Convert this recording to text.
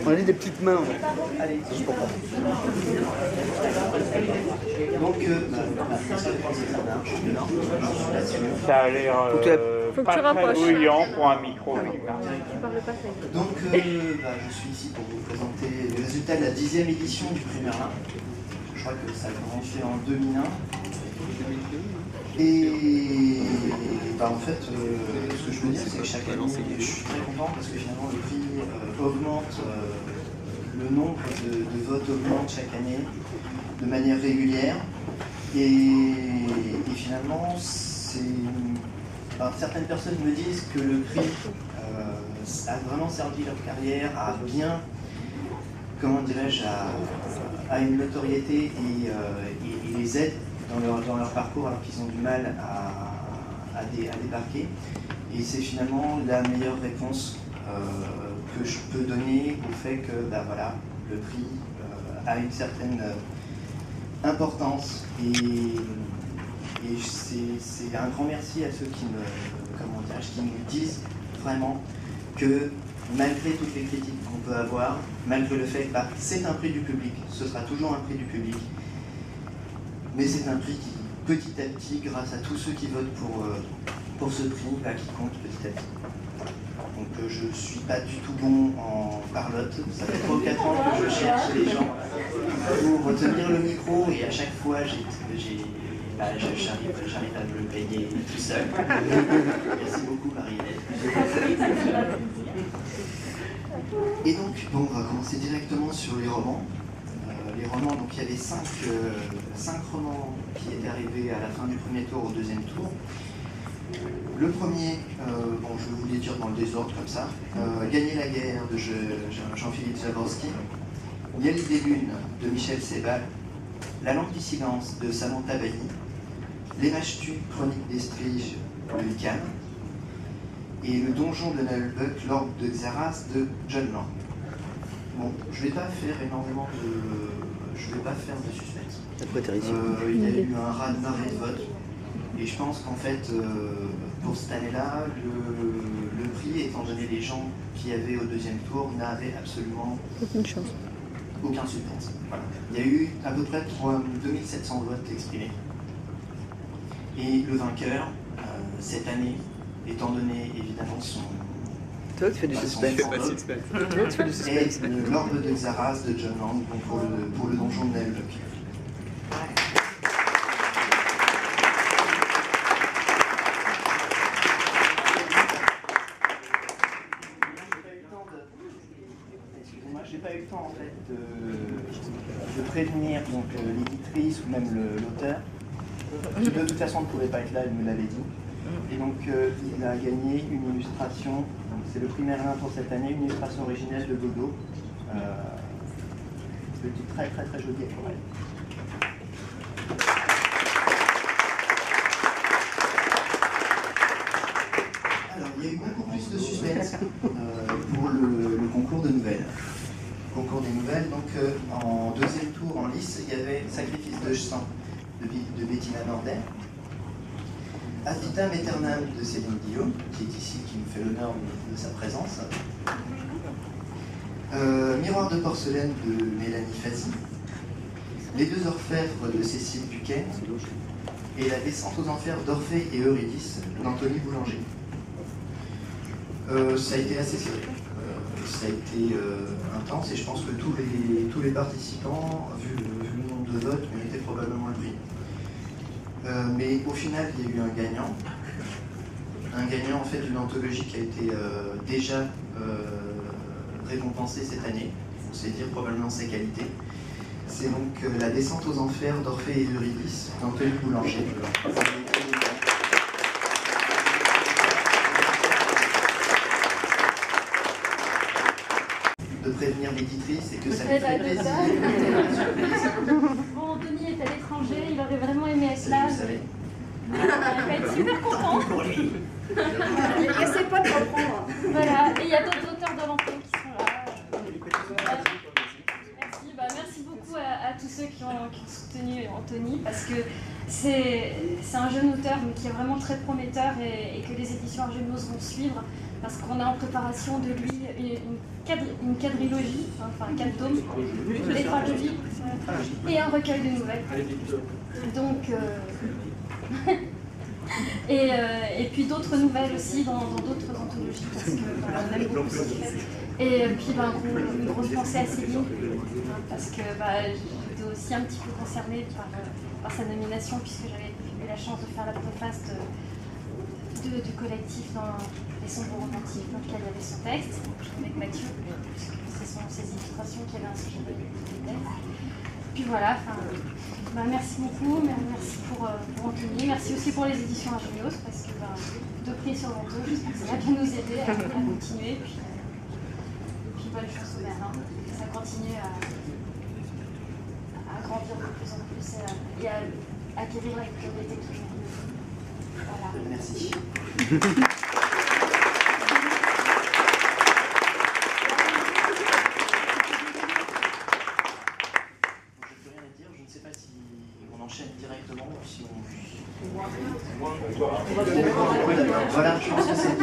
On a des petites mains. Allez, je comprends. Donc, ça a l'air pas très bruyant pour un micro. Donc, je suis ici pour vous présenter les résultats de la 10e édition du prix Merlin. Je crois que ça a commencé en 2001. Et en fait, ce que je veux dire, c'est que chaque année, je suis très content parce que finalement le prix augmente, le nombre de votes augmente chaque année de manière régulière. Et finalement, certaines personnes me disent que le prix a vraiment servi leur carrière, a bien, comment dirais-je, à une notoriété et les aide dans leur parcours alors qu'ils ont du mal à débarquer. Et c'est finalement la meilleure réponse que je peux donner au fait que voilà, le prix a une certaine importance. Et c'est un grand merci à ceux qui me disent vraiment que malgré toutes les critiques qu'on peut avoir, malgré le fait que c'est un prix du public, ce sera toujours un prix du public, mais c'est un prix qui, petit à petit, grâce à tous ceux qui votent pour ce prix, qui compte petit à petit. Donc je ne suis pas du tout bon en parlotte, ça fait 3 ou 4 ans que je cherche les gens pour retenir le micro et à chaque fois j'arrive à me le payer tout seul. Merci beaucoup Marie-Hélène. Et donc, on va commencer directement sur les romans. Les romans, donc il y avait 5 romans qui étaient arrivés à la fin du premier tour au deuxième tour. Le premier, je vais vous les dire dans le désordre comme ça. Gagner la guerre de Jean-Philippe Jaworski. Il y a l'idée lune de Michel Sebald. La langue du silence de Samantha Bailly. Les Machtu, chronique d'Estrige de Lucan. Et le donjon de Nalbuck, l'orbe de Xaras de John Lang. Bon, je ne vais pas faire énormément de suspense. Il y a eu un raz-de-marée de vote. Et je pense qu'en fait, pour cette année-là, le prix, étant donné les gens qui avaient au deuxième tour, n'avait absolument aucune chance. Aucun suspense. Voilà. Il y a eu à peu près 2700 votes exprimés. Et le vainqueur, cette année, étant donné évidemment son... Toi, tu fais du suspense. Et l'orbe de Xaras de John Lang pour le donjon de Nalbuck. J'ai pas eu le temps en fait de prévenir l'éditrice ou même l'auteur. De toute façon, on ne pouvait pas être là, elle me l'avait dit. Et donc, il a gagné une illustration, c'est le prix Merlin pour cette année, une illustration originelle de Godot. Petit, très très très joli aquarelle. Alors, il y a eu beaucoup plus de suspense pour le concours de nouvelles. Concours des nouvelles, donc en deuxième tour en lice, il y avait Sacrifice de sang de Bettina Nordel. Ad vitam aeternam de Céline Dion, qui est ici, qui nous fait l'honneur de sa présence. Miroir de porcelaine de Mélanie Fazi. Les deux orfèvres de Cécile Buquet. Et La descente aux enfers d'Orphée et Eurydice d'Anthony Boulanger. Ça a été assez serré. Ça a été intense et je pense que tous les participants, vu le nombre de votes, méritaient probablement le prix. Mais au final, il y a eu un gagnant. Un gagnant en fait d'une anthologie qui a été déjà récompensée cette année. On sait dire probablement ses qualités. C'est donc La descente aux enfers d'Orphée et Eurydice d'Anthony Boulanger. De prévenir l'éditrice et que ça lui fait plaisir. Bon, Anthony est à l'étranger, il aurait vraiment aimé être là. Vous savez. Il va être super content. N'essayez pas de reprendre. Voilà, et il y a d'autres auteurs de l'enfant qui sont là. Merci beaucoup à tous ceux qui ont soutenu Anthony, parce que c'est un jeune auteur mais qui est vraiment très prometteur et que les éditions Argemos vont suivre. parce qu'on a en préparation de lui une quadrilogie, enfin 4 tomes, les 3 livres, et un recueil de nouvelles. Donc, et puis d'autres nouvelles aussi dans d'autres anthologies, parce qu'on aime beaucoup ce qu'il fait. Et puis une grosse pensée à Céline, parce que j'étais aussi un petit peu concernée par sa nomination, puisque j'avais eu la chance de faire la préface du collectif dans Les Sombres Romantiques, dans lequel il y avait son texte, avec Mathieu, puisque ce sont ses illustrations qui avaient inspiré les textes. Puis voilà, merci beaucoup, merci pour Anthony, merci aussi pour les éditions Ingénios, parce que 2 prix sur Vento, j'espère que ça va bien nous aider à continuer. Puis bonne chance au Berlin, que ça continue à grandir de plus en plus et à acquérir la communauté qui est. Voilà. Merci. Directement ou si on... Voilà, je pense que c'est